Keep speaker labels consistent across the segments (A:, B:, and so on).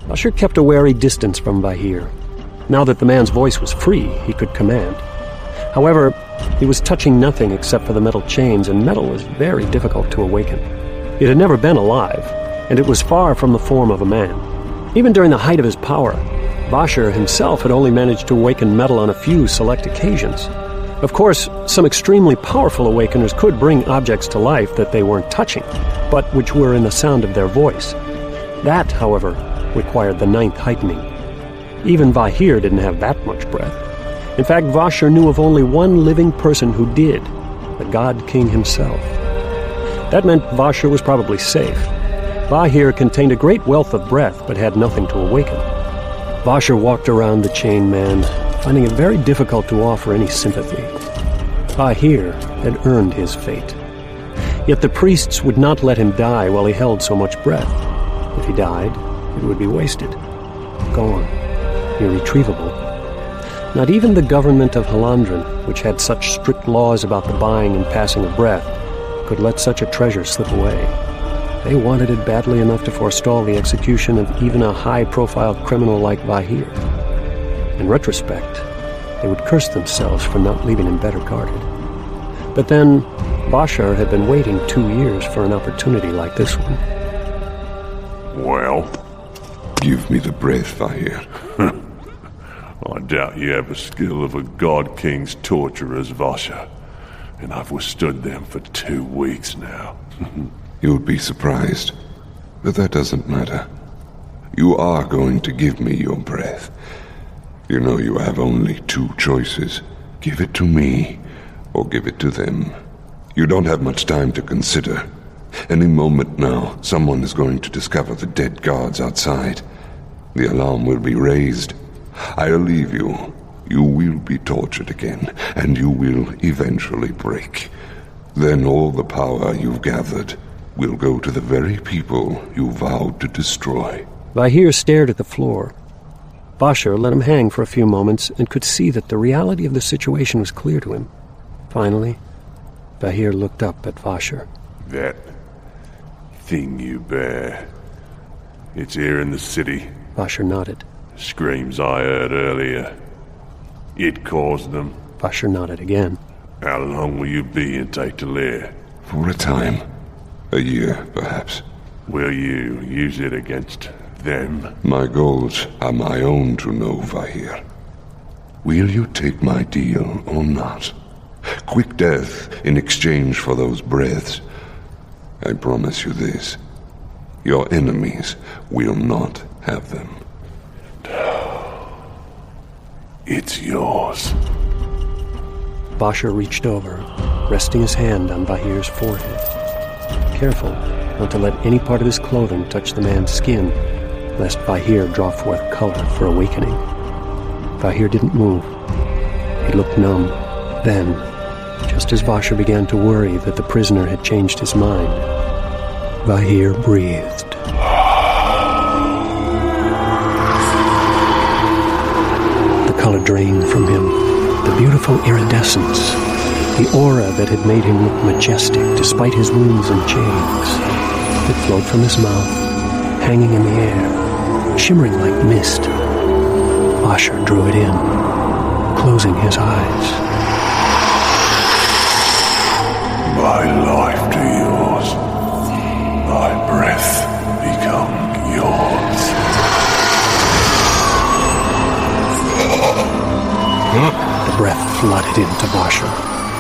A: Vasher kept a wary distance from Vahir. Now that the man's voice was free, he could command. However, he was touching nothing except for the metal chains, and metal was very difficult to awaken. It had never been alive, and it was far from the form of a man. Even during the height of his power, Vasher himself had only managed to awaken metal on a few select occasions. Of course, some extremely powerful awakeners could bring objects to life that they weren't touching, but which were in the sound of their voice. That, however, required the ninth heightening. Even Vahir didn't have that much breath. In fact, Vasher knew of only one living person who did, the God King himself. That meant Vasher was probably safe. Vahir contained a great wealth of breath, but had nothing to awaken. Vasher walked around the chained man, finding it very difficult to offer any sympathy. Vahir had earned his fate. Yet the priests would not let him die while he held so much breath. If he died, it would be wasted, gone, irretrievable. Not even the government of Hallandren, which had such strict laws about the buying and passing of breath, could let such a treasure slip away. They wanted it badly enough to forestall the execution of even a high-profile criminal like Vahir. In retrospect, they would curse themselves for not leaving him better guarded. But then, Vasher had been waiting 2 years for an opportunity like this one.
B: Well?
C: Give me the breath, Vahir.
B: I doubt you have the skill of a God King's torturers, Vasher. And I've withstood them for 2 weeks now.
C: You'll be surprised, but that doesn't matter. You are going to give me your breath. You know you have only 2 choices. Give it to me, or give it to them. You don't have much time to consider. Any moment now, someone is going to discover the dead guards outside. The alarm will be raised. I'll leave you. You will be tortured again, and you will eventually break. Then all the power you've gathered will go to the very people you vowed to destroy.
A: Vahir stared at the floor. Vasher let him hang for a few moments and could see that the reality of the situation was clear to him. Finally, Vahir looked up at Vasher.
B: That thing you bear, it's here in the city.
A: Vasher nodded.
B: Screams I heard earlier. It caused them.
A: Vasher nodded again.
B: How long will you be in Taitalir?
C: For a time. A year, perhaps.
B: Will you use it against them?
C: My goals are my own to know, Vahir. Will you take my deal or not? Quick death in exchange for those breaths. I promise you this. Your enemies will not have them.
B: It's yours.
A: Vasher reached over, resting his hand on Vahir's forehead. Careful not to let any part of his clothing touch the man's skin, lest Vahir draw forth color for awakening. Vahir didn't move. He looked numb. Then, just as Vasher began to worry that the prisoner had changed his mind, Vahir breathed. The color drained from him, the beautiful iridescence, the aura that had made him look majestic despite his wounds and chains. It flowed from his mouth, hanging in the air, shimmering like mist. Vasher drew it in, closing his eyes.
B: My life to yours. My breath become yours.
A: The breath flooded into Vasher,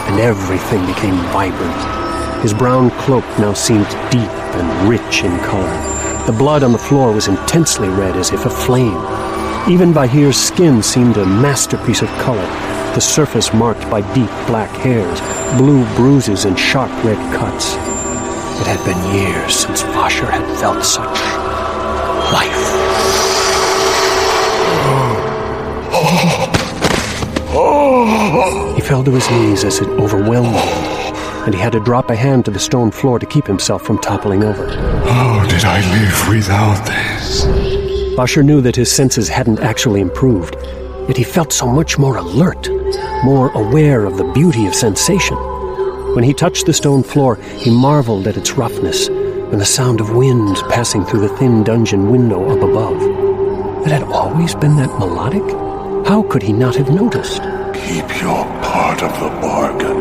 A: and everything became vibrant. His brown cloak now seemed deep and rich in color. The blood on the floor was intensely red, as if aflame. Even Vahir's skin seemed a masterpiece of color, the surface marked by deep black hairs, blue bruises, and sharp red cuts. It had been years since Vasher had felt such life. He fell to his knees as it overwhelmed him, and he had to drop a hand to the stone floor to keep himself from toppling over.
C: How did I live without this?
A: Vasher knew that his senses hadn't actually improved, yet he felt so much more alert, more aware of the beauty of sensation. When he touched the stone floor, he marveled at its roughness and the sound of wind passing through the thin dungeon window up above. that had always been that melodic? How could he not have noticed?
B: Keep your part of the bargain.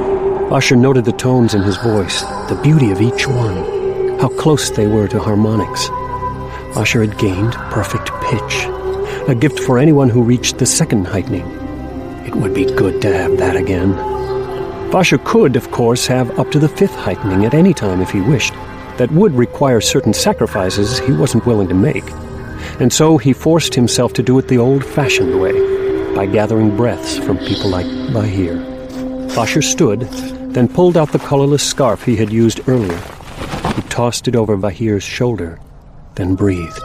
A: Vasher noted the tones in his voice, the beauty of each one, how close they were to harmonics. Vasher had gained perfect pitch, a gift for anyone who reached the second heightening. It would be good to have that again. Vasher could, of course, have up to the fifth heightening at any time if he wished. That would require certain sacrifices he wasn't willing to make. And so he forced himself to do it the old-fashioned way, by gathering breaths from people like Bahir. Vasher stood, then pulled out the colorless scarf he had used earlier. He tossed it over Bahir's shoulder, then breathed.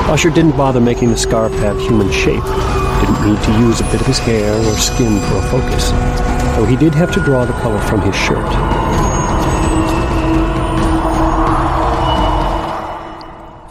A: Vasher didn't bother making the scarf have human shape. Didn't need to use a bit of his hair or skin for a focus, though he did have to draw the color from his shirt.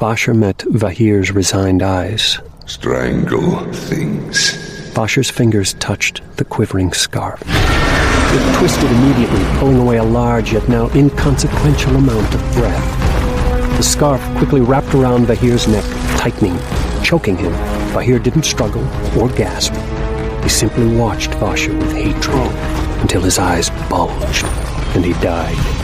A: Vasher met Vahir's resigned eyes.
C: Strangle things.
A: Vasher's fingers touched the quivering scarf. It twisted immediately, pulling away a large yet now inconsequential amount of breath. The scarf quickly wrapped around Vahir's neck, tightening, choking him. Vahir didn't struggle or gasp. He simply watched Vasher with hatred until his eyes bulged and he died.